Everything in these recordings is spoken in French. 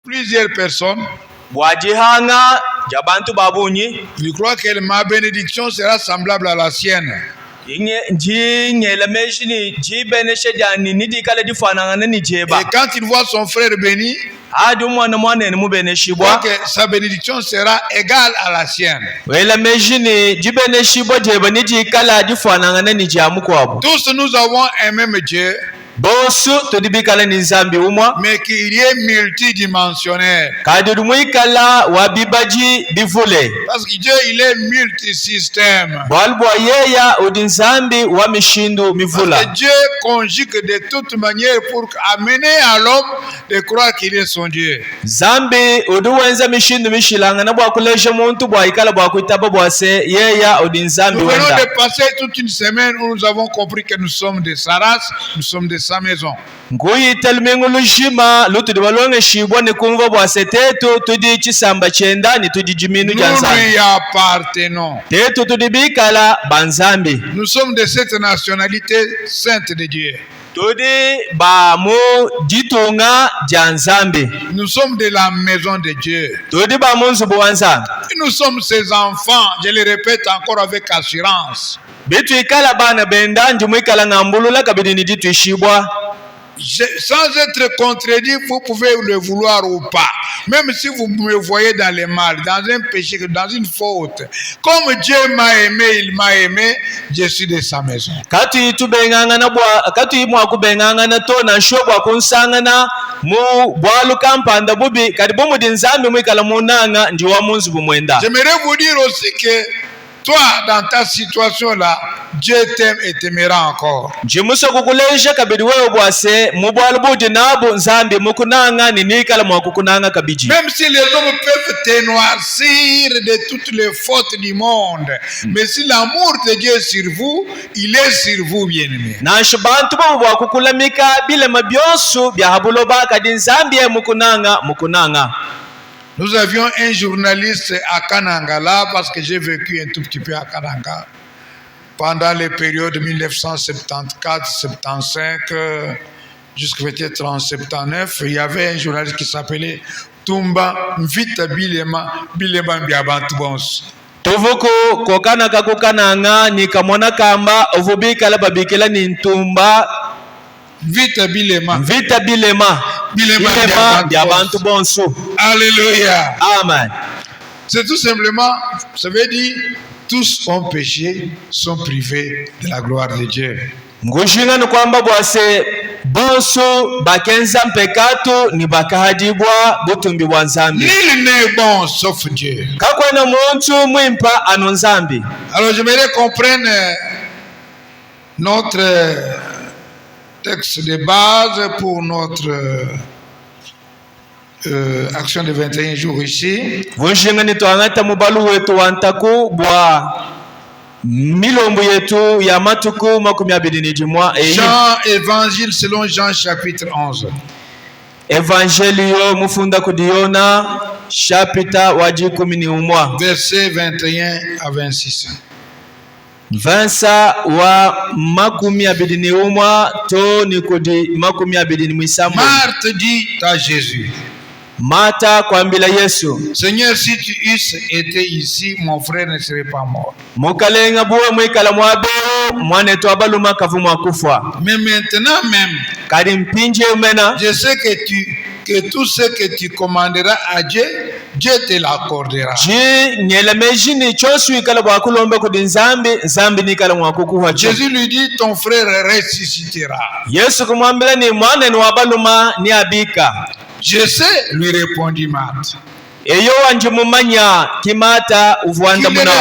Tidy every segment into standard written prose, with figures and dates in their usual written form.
plusieurs personnes. Il croit que ma bénédiction sera semblable à la sienne. Et quand il voit son frère béni, il croit que sa bénédiction sera égale à la sienne. Tous nous avons un même Dieu, mais qu'il est multidimensionnel. Parce que Dieu, il est multisystème. Parce que Dieu conjugue de toute manière pour amener à l'homme de croire qu'il est son Dieu. Nous venons de passer toute une semaine où nous avons compris que nous sommes de sa race, nous sommes de sa maison. Nous lui appartenons. Nous sommes de cette nationalité sainte de Dieu. Nous sommes de la maison de Dieu. Nous sommes ses enfants, je le répète encore avec assurance. Sans être contredit, vous pouvez le vouloir ou pas. Même si vous me voyez dans le mal, dans un péché, dans une faute. Comme Dieu m'a aimé, il m'a aimé, je suis de sa maison. J'aimerais vous dire aussi que toi, dans ta situation-là, Dieu t'aime et t'aimera encore. Même si les hommes peuvent te noircir de toutes les fautes du monde, mais si l'amour de Dieu est sur vous, il est sur vous, bien-aimés. Nous avions un journaliste à Kanangala, parce que j'ai vécu un tout petit peu à Kananga, pendant les périodes 1974-75, jusqu'à peut-être en 79, il y avait un journaliste qui s'appelait Tumba Mvita Bilema Biabantu Bons. Tovoko kokanaka kokananga ni kamona kamba ovubika la babikela ni ntumba Vita Bilema Biabantu Bonso. Alléluia. Amen. C'est tout simplement, ça veut dire, tous ont péché, sont privés de la gloire de Dieu. Ngushinga ni kwamba bwase bonso bakenza mpekato ni bakahadibwa butumbi bwa nzambi. Nul n'est bon sauf Dieu. Kakwena muntu mwimpa ano nzambi. Alors j'aimerais qu'on prenne notre texte de base pour notre action de 21 jours ici. Vunjinga ni tuangata mubalu wetu wantaku bwa milombo yetu ya matuku 20 Jean, évangile selon Jean chapitre 11. Evangelio mufunda kudiona chapita waji 11. Verset 21 à 26. Vansa wa 21 to nikodi 27. Marthe dit à Jésus. Mata kwambila Yesu. Seigneur, si tu eusses été ici, mon frère ne serait pas mort. Mukalenga buwe mwikala mwabero mwane to abaluma kavumwa kufa. Mais maintenant même, kadi mpinje umena, je sais que tout ce que tu commanderas à Dieu, Dieu te l'accordera. Jésus lui dit, ton frère ressuscitera. Je sais, lui répondit Marthe. Qu'il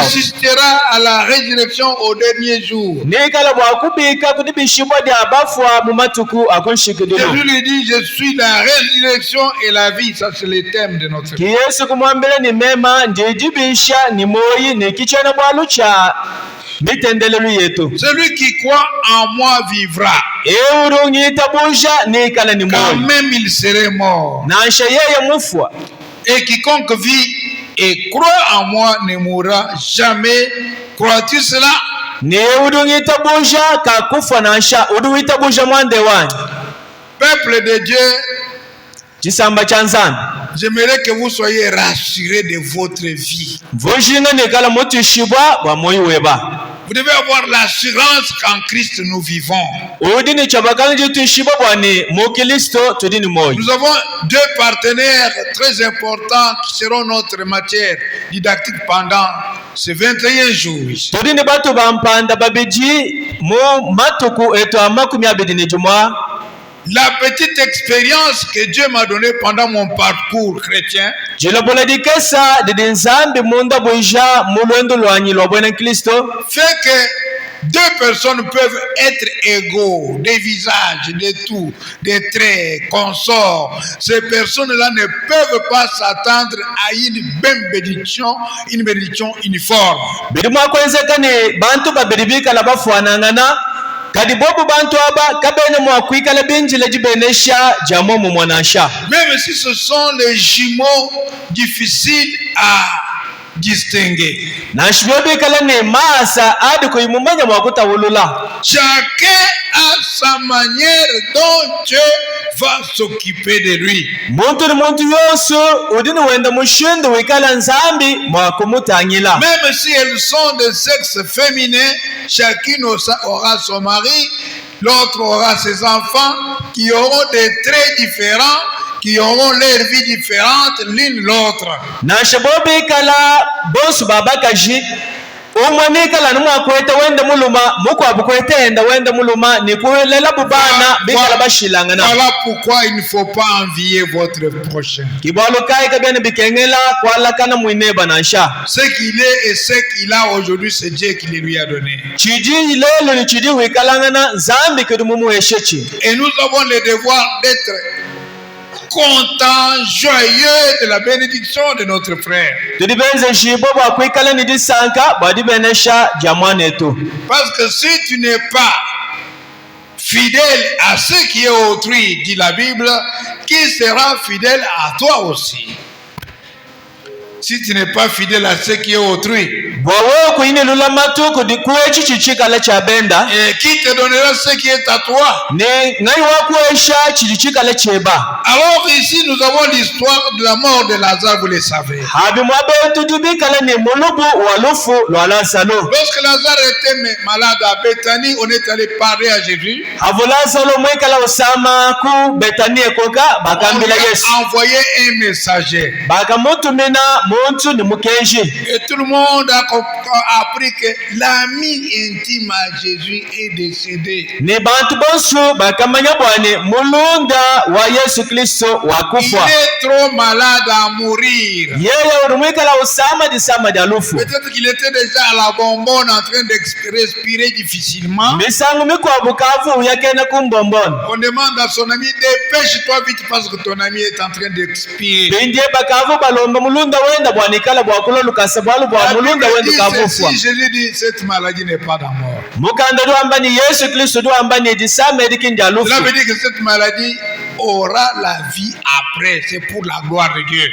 ressuscitera à la résurrection au dernier jour. Jésus lui dit, je suis la résurrection et la vie. Ça, c'est le thème de notre vie. Celui qui croit en moi vivra. Quand même il serait mort. Et quiconque vit et croit en moi ne mourra jamais. Crois-tu cela? Peuple de Dieu, J'aimerais que vous soyez rassurés de votre vie. Vojinga nekala mutishibwa bwa moyo weba. Vous devez avoir l'assurance qu'en Christ nous vivons. Udini chabakanje tushibwa bwani mukilisto tudini moyo. Nous avons deux partenaires très importants qui seront notre matière didactique pendant ces 21 jours. Tudini batu bampanda babiji mu matuku eto amakumi abiri n'ijuma. La petite expérience que Dieu m'a donnée pendant mon parcours chrétien fait que deux personnes peuvent être égaux, des visages, des tout, des traits, consorts. Ces personnes-là ne peuvent pas s'attendre à une même bénédiction uniforme. Kadibobu bantu aba kabene mwakwikala binjile jibenesha jamo mu mwanasha. Même si ce sont les jumeaux difficiles à distinguer. Na shibebe kala ne masa adi ko imumanya mwakuta wulula. Chacun a sa manière dont Dieu va s'occuper de lui. Muntu ni muntu yosu udini wenda mushindu wikala nzambi mwakumutanyila. Même si elles sont de sexe féminin, chacune aura son mari, l'autre aura ses enfants qui auront des traits différents, qui auront leur vie différente l'une l'autre. Na shabobe kala bosu babakaji umwani kala numwakweta wenda muluma mukwabukweta enda wenda muluma nikulela bubana bikala bashilangana. Voilà pourquoi il ne faut pas envier votre prochain. Kibalo kai kabene bikengela kwala kana mwineba nasha. Ce qu'il est et ce qu'il a aujourd'hui, c'est Dieu qui le lui a donné. Chidi ilelo ni chidi wikalangana zambi kedumumu eshechi. Et nous avons le devoir d'être content, joyeux de la bénédiction de notre frère. Parce que si tu n'es pas fidèle à ce qui est autrui, dit la Bible, qui sera fidèle à toi aussi? Si tu n'es pas fidèle à ce qui est autrui, et qui te donnera ce qui est à toi? Alors ici nous avons l'histoire de la mort de Lazare, vous le savez. Lorsque Lazare était malade à Bethanie, on est allé parler à Jésus. On lui a envoyé un messager. Et tout le monde a appris que l'ami intime à Jésus est décédé. Il est trop malade à mourir. Peut-être qu'il était déjà à la bonbonne en train de respirer difficilement. On demande à son ami, dépêche-toi vite parce que ton ami est en train d'expirer. Jésus dit, cette maladie n'est pas dans mort. Cela veut dire que cette maladie aura la vie après. C'est pour la gloire de Dieu.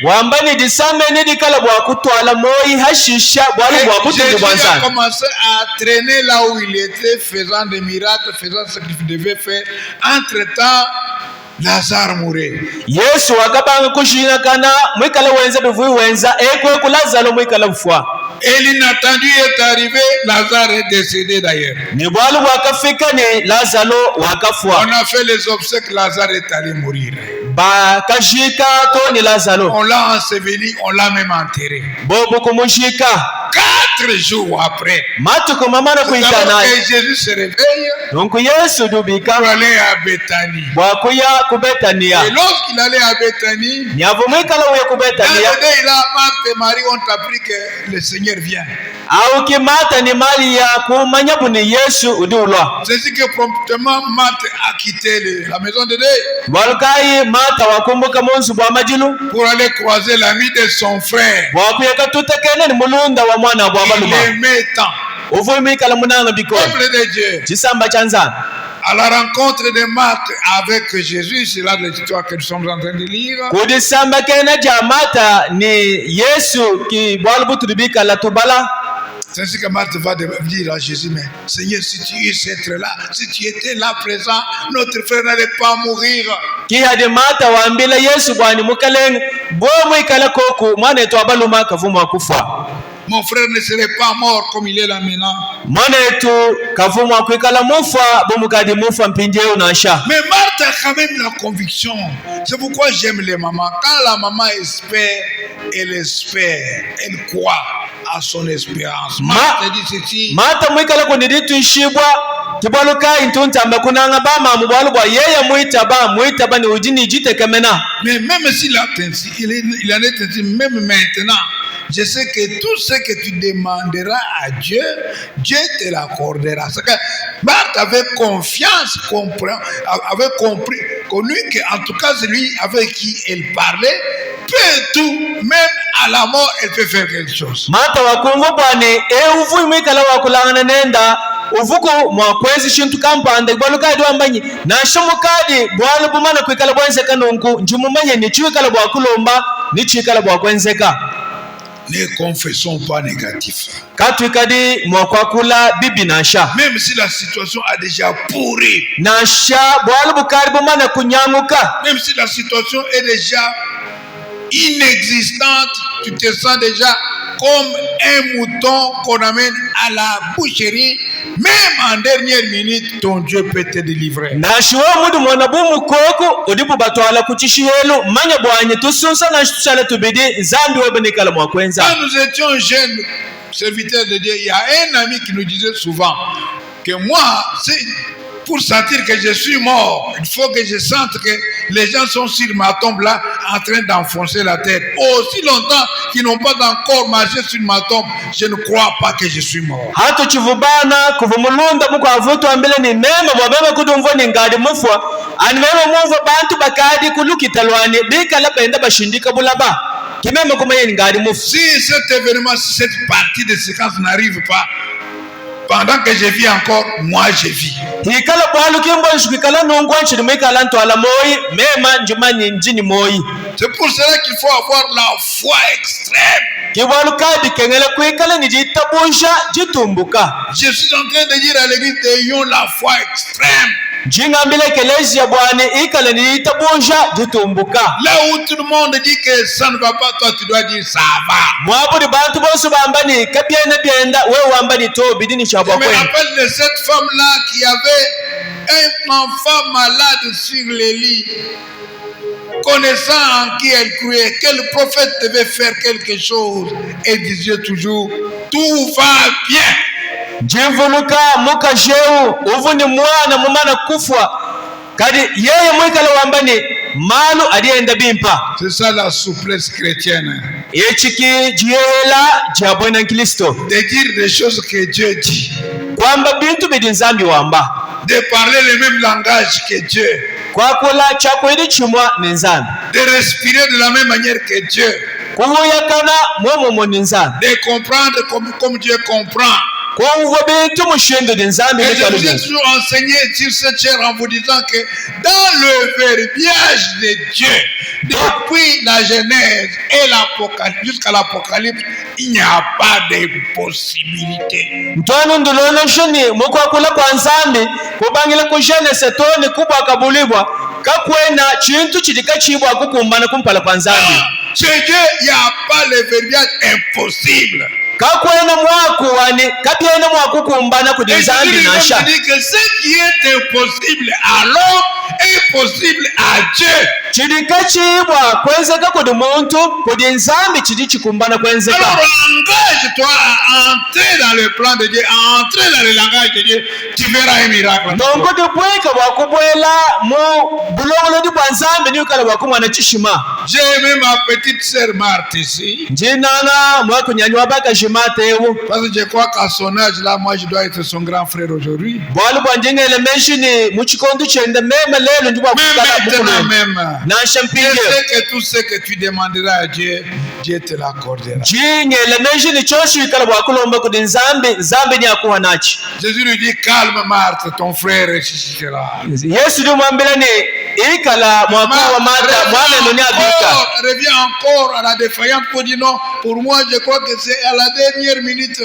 Jésus a commencé à traîner là où il était, faisant des miracles, faisant ce qu'il devait faire. Entre-temps, Lazare mourait. Et l'inattendu est arrivé, Lazare est décédé d'ailleurs. On a fait les obsèques, Lazare est allé mourir. On l'a enseveli, on l'a même enterré. 4 jours après, Jésus se réveille pour aller à Bethanie. Et lorsqu'il allait à Bethanie, il a Marthe et Marie ont appris que le Seigneur vient. C'est ce que promptement Marthe a quitté la maison de Dieu pour aller croiser l'ami de son frère. Il aimait tant. Peuple de Dieu. À la rencontre de Marthe avec Jésus, c'est là l'histoire que nous sommes en train de lire. C'est ainsi que Marthe va dire à Jésus, mais Seigneur, si tu eusses être là, si tu étais là présent, notre frère n'allait pas mourir. Ki hadi Martha waambila Yesu bwani mukaleng bo mwikala koku mwana etu abaluma kavumu akufa. Mon frère ne serait pas mort comme il est là maintenant. Mwana etu kavumu akwikala mufa bomukadi mufa mpinje unasha. Mais Marthe a quand même la conviction. C'est pourquoi j'aime les mamans. Quand la maman espère, elle croit à son espérance. Marthe dit ceci. Martha mwikala kundiditu ishibwa kibwaluka intuntamba kunanga bama mubwalubwa yeye muitaba ni ujini jitekemena. Mais même s'il en est ainsi, même maintenant, je sais que tout ce que tu demanderas à Dieu, Dieu te l'accordera. C'est que Marthe avait confiance, avait compris, connu qu'en tout cas celui avec qui elle parlait peut tout, même à la mort, elle peut faire quelque chose. Martha wakungo bwane uvu mwikala wakulangana nenda uvuko mwakwezi shintu kampande bwaluka idwambanyi na shomukadi bwalu bumana kwikala bwenzeka nonku njimumanye ni chiwikala bwakulomba ni chiwikala bwakwenzeka. Ne confessons pas négatif. Katwikadi mwakwakula bibi nasha. Même si la situation a déjà pourri. Nasha bwalu bukari bumana kunyanguka. Même si la situation est déjà inexistante, tu te sens déjà comme un mouton qu'on amène à la boucherie, même en dernière minute, ton Dieu peut te délivrer. Quand nous étions jeunes serviteurs de Dieu, il y a un ami qui nous disait souvent que moi, pour sentir que je suis mort, il faut que je sente que les gens sont sur ma tombe là en train d'enfoncer la tête. Aussi longtemps qu'ils n'ont pas encore marché sur ma tombe, je ne crois pas que je suis mort. Si cet événement, si cette partie de séquence n'arrive pas, pendant que je vis encore, moi je vis. C'est pour cela qu'il faut avoir la foi extrême. Je suis en train de dire à l'église, ayons la foi extrême. Là où tout le monde dit que ça ne va pas, toi tu dois dire ça va. Je me rappelle de cette femme-là qui avait un enfant malade sur le lit, connaissant en qui elle croyait, que le prophète devait faire quelque chose, et disait toujours, tout va bien. Jimvoluka mukajeu uvuni mwana mumana kufwa kadi yeye mwikala wambani malu adienda bimpa. C'est ça la souplesse chrétienne. Echiki jiela jabona Kristo. De dire des choses que Dieu dit. Kwamba bintu bidinzambi wamba. De parler le même langage que Dieu. Kwa kula chako idi chumwa nenzambi. De respirer de la même manière que Dieu. Kuhuyakana momo moninzambi. De comprendre comme Dieu comprend. Et je vous ai toujours enseigné sur cette chair en vous disant que dans le verbiage de Dieu, depuis la Genèse et l'Apocalypse jusqu'à l'Apocalypse, il n'y a pas de possibilité. Chez Dieu, il n'y a pas le verbiage impossible. Et je dis que ce qui est impossible à l'homme est possible à Dieu. Alors engage-toi à entrer dans le plan de Dieu, à entrer dans le langage de Dieu, tu verras un miracle. J'ai aimé ma petite sœur Marthe ici. Parce que je crois qu'à son âge là, moi je dois être son grand frère aujourd'hui. Même maintenant même. Je sais que tout ce que tu demanderas à Dieu, Dieu te l'accordera. Jésus lui dit, calme Marthe, ton frère ressuscitera. Reviens encore à la défaillante pour dire non, pour moi, je crois que c'est à la dernière minute,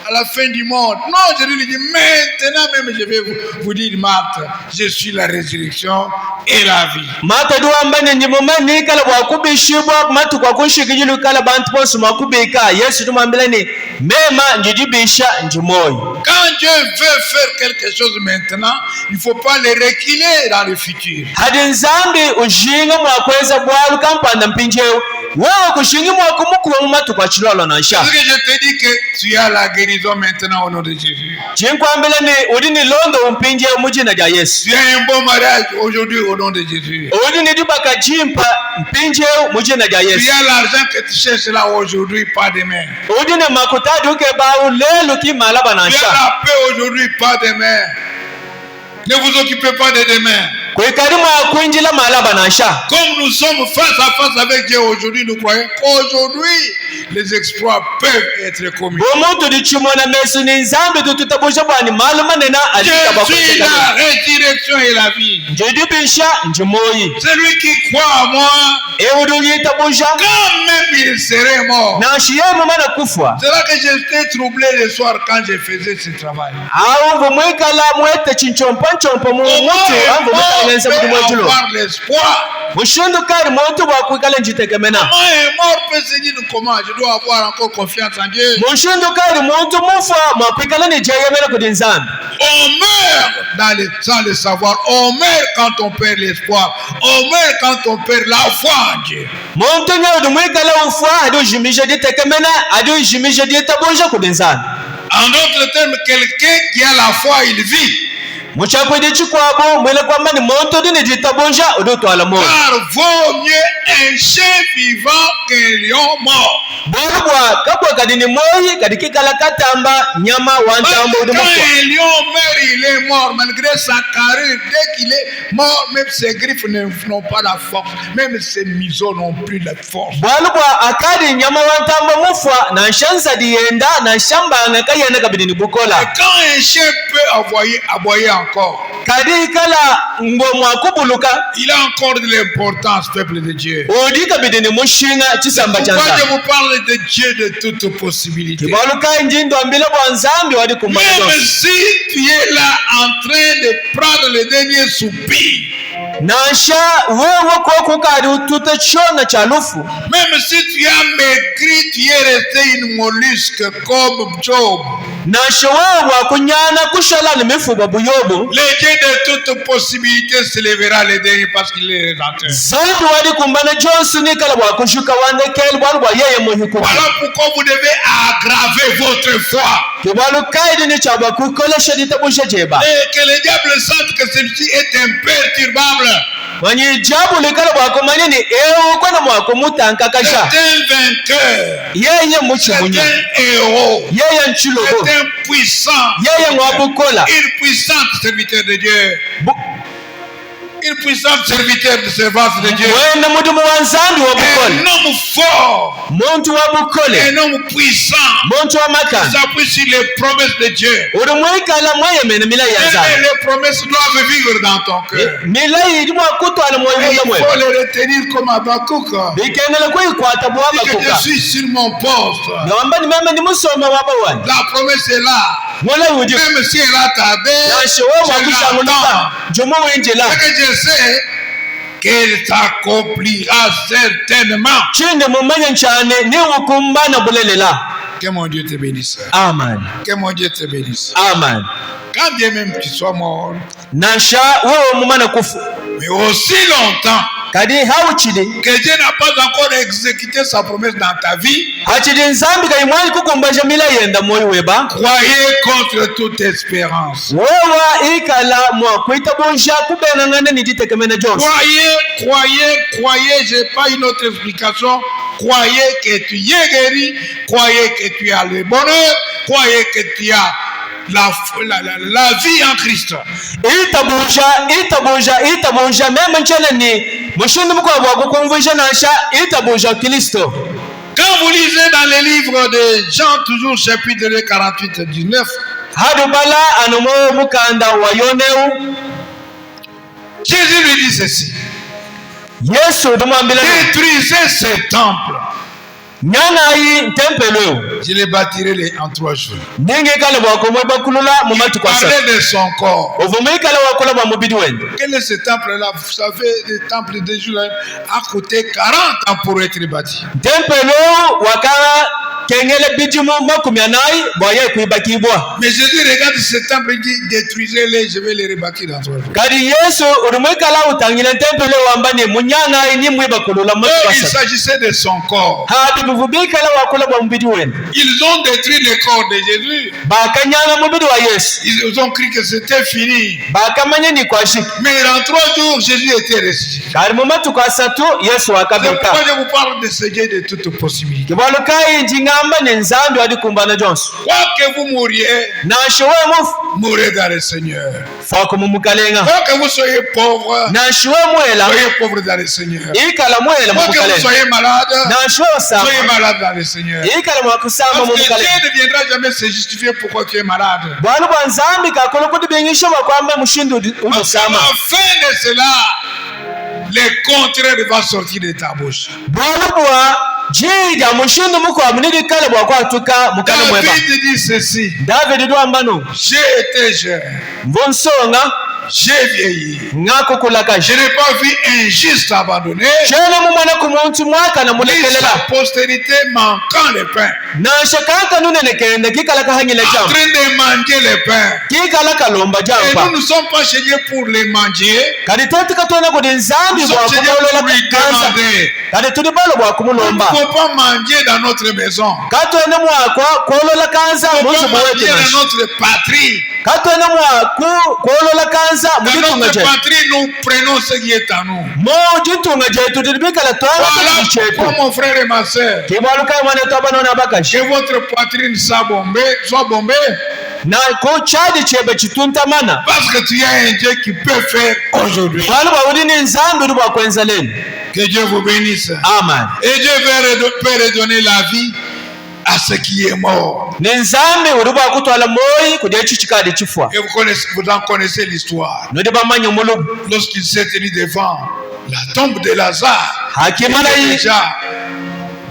à la fin du monde. Non, je lui dis, maintenant même, je vais vous dire, Marthe, je suis la résurrection et la vie. Marthe doit m'amener du moment, ni kala wakubi shibwa, matu kwa kushiki jilu kala bantu posu makubika. Yesu tu m'amener, même njidi bisha njimoy. Quand Dieu veut faire quelque chose maintenant, il ne faut pas le reculer dans le futur. Hadin zambi ujinga mwakweza bwalu kampanda mpinjeo. Wewe kushingi mwakumukuwa matu kwa chilolo na nsha. Parce que je te dis que tu as la guérison maintenant au nom de Jésus. Chinkwambele ni udini londo mpinjeo mujina ja Yesu. Tu as un bon mariage aujourd'hui au nom de Jésus. Udini dubaka jimpa mpinjeo mujina ja Yesu. Tu as l'argent que tu cherches là aujourd'hui, pas demain. Udini makutadi uke bau lelu ki malaba na Tu as nsha. la paix aujourd'hui, pas demain. Ne vous occupez pas de demain. Comme nous sommes face à face avec Dieu aujourd'hui, nous croyons qu'aujourd'hui, les exploits peuvent être commis. Je suis la résurrection et la vie. Celui qui croit en moi, quand même il serait mort. C'est là que j'étais troublé le soir quand je faisais ce travail. Comment avoir l'espoir? Comment un mort peut se dire comment je dois avoir encore confiance en Dieu? On meurt sans le savoir. On meurt quand on perd l'espoir. On meurt quand on perd la foi en Dieu. En d'autres termes, quelqu'un qui a la foi, il vit. Car vaut mieux un chien vivant qu'un lion mort. Quand un lion meurt, il est mort malgré sa carrure. Dès qu'il est mort, même ses griffes n'ont pas la force. Même ses museaux n'ont plus la force. Et quand un chien peut aboyer encore, il a encore de l'importance, peuple de Dieu. Pourquoi je vous parle de Dieu de toute possibilité? Même si tu es là en train de prendre le dernier soupir, même si tu as maigri, tu es resté une mollusque comme Job. Le Dieu de toute possibilité se lèvera le dernier parce qu'il est rédempteur. Voilà pourquoi vous devez aggraver votre foi. Et que le diable sente que celui-ci est imperturbable. C'est un vainqueur. C'est un héros. C'est un puissant. Une puissante serviteur de Dieu. Une puissante serviteur de servance de Dieu. Un homme fort. Un homme puissant. Il s'appuie sur les promesses de Dieu. Et les promesses doivent vivre dans ton cœur. Il faut les retenir comme Habakkuk. Je suis sur mon poste. La promesse est là. Même si elle a tardé, je sais qu'elle s'accomplira certainement. Que mon Dieu te bénisse. Amen. Que mon Dieu te bénisse. Amen. Quand bien même tu sois mort, mais aussi longtemps que Dieu n'a pas encore exécuté sa promesse dans ta vie, croyez contre toute espérance. Croyez, j'ai pas une autre explication. Croyez que tu es guéri, croyez que tu as le bonheur, croyez que tu as la vie en Christ. Quand vous lisez dans les livres de Jean, toujours chapitre 48-19, Jésus lui dit ceci: détruisez ce temple nyanga yi tempelo Je les bâtirai en 3 jours. ninge kala bwako mwe bakulula mu matu kwa sa Parler de son corps. ovumwe kala wakula ba mubidi wende Quel est ce temple-là? Vous savez, le temple de Jérusalem a coûté 40 ans pour être bâti. tempelo wakala kengele bidimu makumi anayi boye kuibakibwa. Mais Jésus regarde ce temple et dit détruisez-les, je vais les rebâtir dans 3 jours. Kadi Yesu urumwe kala utangile tempelo wambani munyanga ni mwe bakulula matu kwa Il sa s'agissait de son corps. hadi buvubi kala wakula ba mubidi wende Ils ont détruit le corps de Jésus. bakanyanga mubidi wa Yesu Ils ont cru que c'était fini. bakamanya ni kwa shiki Mais en 3 jours, Jésus était ressuscité. kali mu matu kwa satu Yesu C'est pourquoi akabuka je vous parle de ce Dieu de toutes possibilités. kibalukai njingamba ni nzambi wadi kumbana jonso Quoi que vous mouriez, na showe mufu mourrez dans le Seigneur. fako mumukalenga Quoi que vous soyez pauvre, na showe mwela soyez pauvre dans le Seigneur. ikala mwela Quoi que vous mumukalenga soyez malade, na showe sama soyez malade dans le Seigneur. ikala mwakusama Parce que mumukalenga Dieu ne viendra jamais se justifier pourquoi tu es malade. bwana bwa nzambi kakolo kuti bengisho bakwamba mushindu Parce qu'à udusama la fin de cela, le contraire va sortir de ta bouche. bwana bwa jija mushindu mukwa munidi kale bwa kwatuka mukale mweba David dit ceci: David dwambano j'ai été jeune, mbonsonga j'ai vieilli. ngakukulaka Je n'ai pas vu un juste abandonné, shele mumwana ku muntu mwaka na ni mulekelela sa postérité manquant le pain, na shakaka nunenekende kikalaka hanyile en jambo train de manger le pain. kikalaka lomba Et jampa nous ne sommes pas chez pour les manger, kadi toti katona kuti nzambi nous bwa sommes chez kumolola pour lui kanza demander. kadi tuli balo bwa Nous ne kumulomba pouvons pas manger dans notre maison. katwene mwakwa kuolola kanza Nous ne muzu pouvons pas mwetu manger nashi dans notre patrie. katwene mwaku kuolola kanza Dans mujitunga notre jetu patrie, nous prenons ce qui est à nous. mujitunga jetu tilibikala twala Voilà kuti chetu pourquoi, mon frère et ma soeur, kibalukai mwana twabanona bakashi que votre poitrine soit bombée, na ko chadi chebe chituntamana parce que tu as un Dieu qui peut faire aujourd'hui. bwana bwawuli ni nzambi uli bwakwenza lenu Que Dieu vous bénisse. amen Et Dieu peut redonner la vie à ce qui est mort. ni nzambi uli bwakutwala moyi kudi echi chikadi chifwa Et vous en connaissez l'histoire. nudi bamanya mulubu Lorsqu'il s'est tenu devant la tombe de Lazare, il hakimala était yi déjà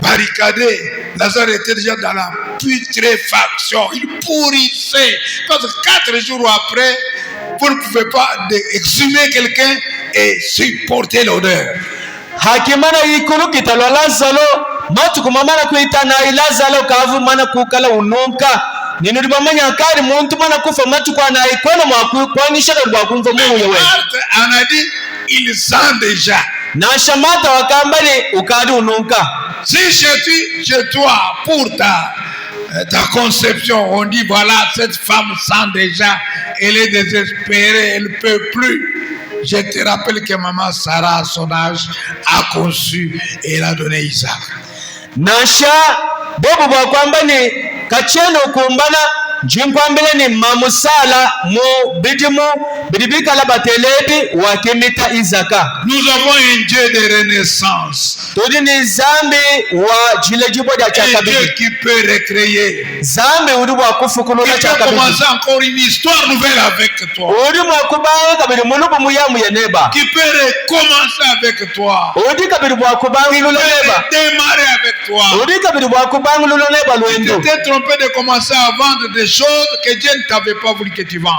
barricadé. Lazare était déjà dans la putréfaction. Il pourrissait. Parce que 4 jours après, vous ne pouvez pas exhumer quelqu'un et supporter l'odeur. hakimana yikulukita lwa lazalo matuku mamana kuitana ilazalo kavu mana kukala ununka ninudi bamanya kari muntu mana kufa matuku anaikona mwakwanishaka lwakumva muhuyo we Marthe en a dit, il sent déjà. na shamata wakambani ukadi ununka Si chez toi, pour ta conception, on dit voilà, cette femme sent déjà, elle est désespérée, elle ne peut plus. Je te rappelle que maman Sarah, à son âge, a conçu et elle a donné Isaac. nasha bobo bwakwambani kacheno kumbana njinkwambile ni mamusala mu bidimu bidibikala bateledi wakimita izaka Nous avons un Dieu de renaissance. tudi ni zambi wa jile jibo dia Un Dieu chakabidi qui peut recréer. zambi udi bwakufukulula Il peut chakabidi commencer encore une histoire nouvelle avec toi. udi mwakubanga kabidi mulubu muyamu yeneba Qui peut recommencer avec toi. udi kabidi bwakubangulula Qui neba peut démarrer avec toi. udi kabidi bwakubangulula neba Tu lwendu t'es trompé de commencer à vendre des choses que Dieu ne t'avait pas voulu que tu vendes.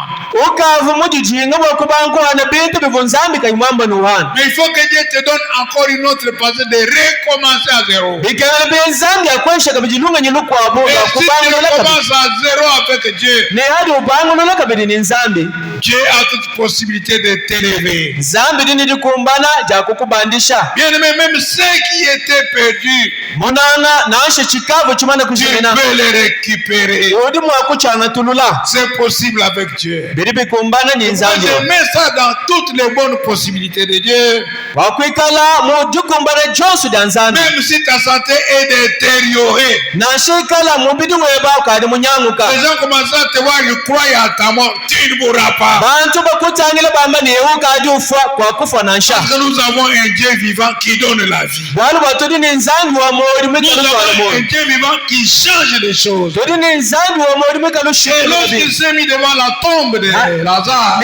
ukavu mujijinga bwakubankuhana bintu bivunzambi kaimwamba nuhana Mais il faut que Dieu te donne encore une autre passée de recommencer à zéro. bikala benzambi akwesha kabijilunga nyilukwabo Et si tu bakubangulula kabidi recommences à zéro avec Dieu, ne hadi ubangulula kabidi ni nzambi Dieu a toute possibilité de t'élever. nzambi dini likumbana jakukubandisha Bien-aimé, même ceux qui étaient perdus, munanga nashe chikavu chimana tu kushimina peux les récupérer. udi mwakuchanga tulula C'est possible avec Dieu. biri bikumbana ni Moi, nzambi je mets ça dans toutes les bonnes possibilités de Dieu. wakwikala mujikumbana jonsu dya nzambi Même si ta santé est détériorée, nashe ikala mubidi weba ukadi munyanguka les gens commencent à te voir, ils croient à ta mort. Tu ne mourras pas. bantu bakutangile bamba niwe ukadi ufwa kwa kufa nansha Parce que nous avons un Dieu vivant qui donne la vie. bwali bwatudi ni nzambi wa moyo avons un Dieu vivant qui change les choses. Et lorsqu'il s'est mis devant la tombe de Lazare,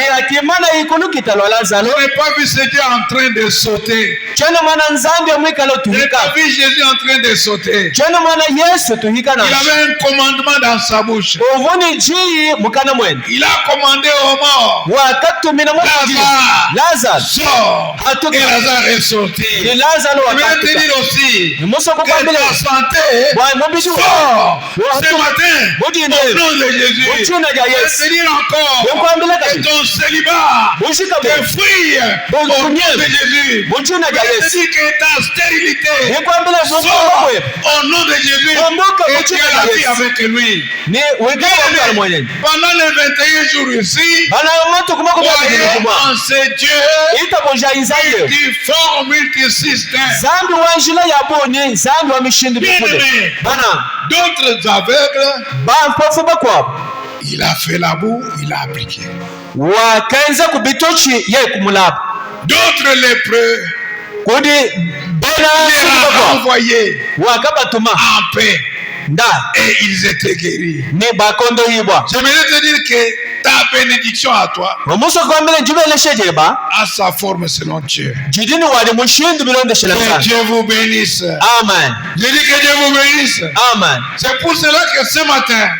je n'ai pas vu ce Dieu en train de sauter. Je n'ai pas vu Jésus en train de sauter. Il avait un commandement dans sa bouche. Il a commandé aux morts, Lazare, sort. Et Lazare est sorti. Je vais te dire aussi que ta santé sort ce matin au nom de Jésus. Je vais te dire encore que ton célibat te fuit au nom de Jésus. Je vais te dire que ta stérilité sort au nom de Jésus. Et tu as la vie avec lui. Pendant les 21 jours ici, croyez en ce Dieu qui forme multisystème. D'autres aveugles, il a fait la boue, il a appliqué. D'autres lépreux, il les a envoyés en paix. Et ils étaient guéris. J'aimerais te dire que ta bénédiction à toi a sa forme selon Dieu. Que Dieu vous bénisse. Amen. Je dis que Dieu vous bénisse. Amen. C'est pour cela que ce matin,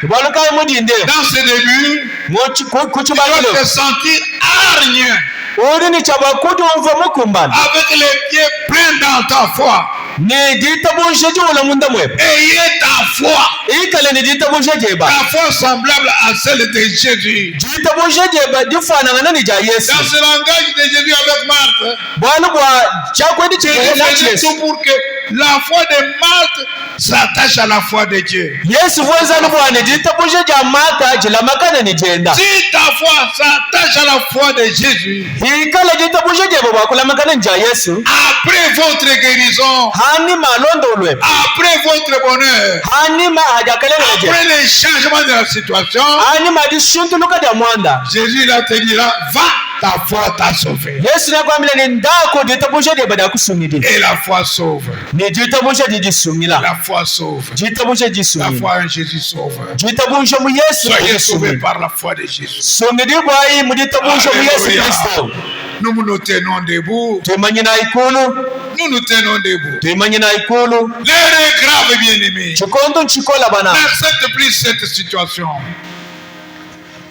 dans ce début, tu dois te sentir hargne, avec les pieds pleins dans ta foi. Ayez ta foi. Ta foi semblable à celle de Jésus. Dans ce langage de Jésus avec Marthe, Jésus faisait tout pour que la foi de Marthe s'attache à la foi de Dieu. Si ta foi s'attache à la foi de Jésus, après votre guérison, après votre bonheur, après le changement de la situation, Jésus là te dira, va, ta foi t'a sauvé. Et la foi sauve. La foi sauve. La foi en Jésus sauve. Soyez sauvés par la foi de Jésus. Nous nous tenons debout. Nous nous tenons debout. L'heure est grave, bien-aimés. N'accepte plus cette situation.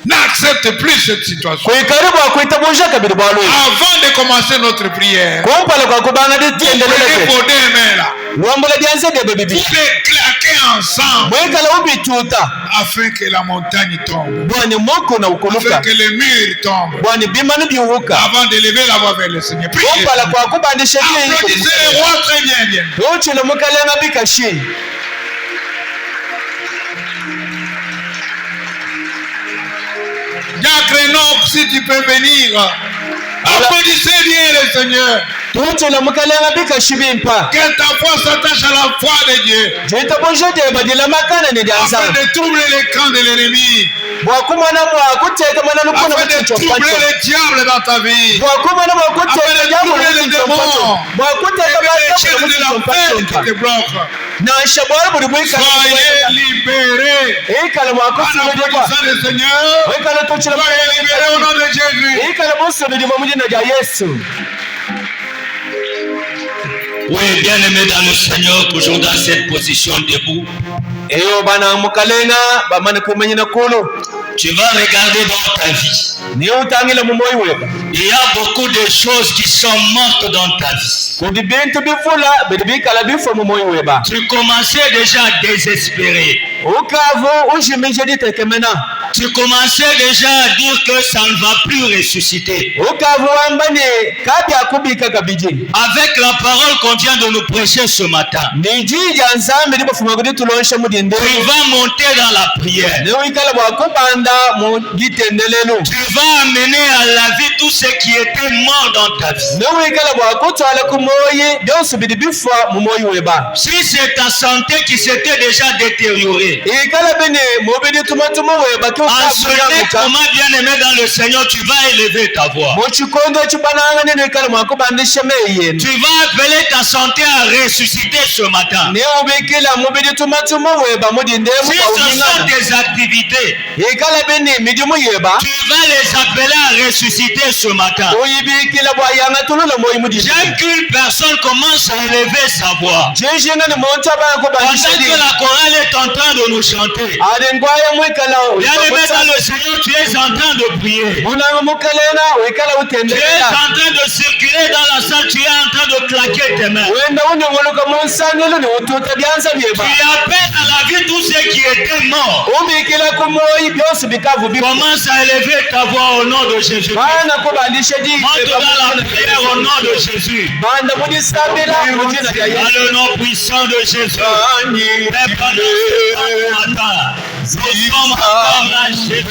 N'accepte plus cette situation. Avant de commencer notre prière, vous prenez vos deux mains là. Vous les claquez ensemble afin que la montagne tombe, afin que le mur tombe, avant de lever la voix vers le Seigneur. Priez. Applaudissez le roi très bien, bien. Jacques Renaud, si tu peux venir, applaudissez bien le Seigneur. Que ta foi s'attache à la foi de Dieu, afin de troubler les camps de l'ennemi, afin de troubler les diables dans ta vie, afin de troubler les démons et les chaînes de la paix qui te bloquent. Soyez libérés en applaudissant le Seigneur. Soyez libérés au nom de Jésus. Oui, bien-aimés dans le Seigneur, toujours dans cette position debout. Tu vas regarder dans ta vie. Il y a beaucoup de choses qui sont mortes dans ta vie. Tu commençais déjà à désespérer. Tu commençais déjà à dire que ça ne va plus ressusciter. Avec la parole qu'on vient de nous prêcher ce matin, tu vas monter dans la prière. Tu vas amener à la vie tout ce qui était mort dans ta vie. Si c'est ta santé qui s'était déjà détériorée, En ce moment bien-aimé dans le Seigneur, tu vas élever ta voix. Tu vas appeler ta santé à ressusciter ce matin. Si ce sont tes activités, tu vas les appeler à ressusciter ce matin. J'aime qu'une personne commence à élever sa voix. Pendant que la chorale est en train de nous chanter. Bien-aimé dans le Seigneur, tu es en train de prier. Tu es en train de circuler dans la salle, tu es en train de claquer tes mains. Tu appelles à la vie tous ceux qui étaient morts. Commence à élever ta voix au nom de Jésus. Monte dans la prière au nom de Jésus. Dans le nom puissant de Jésus. Nous sommes encore là, Jésus.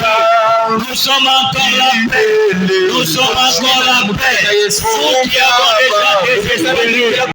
Nous sommes encore la paix. Nous sommes encore la paix. Nous qui avons déjà désespéré.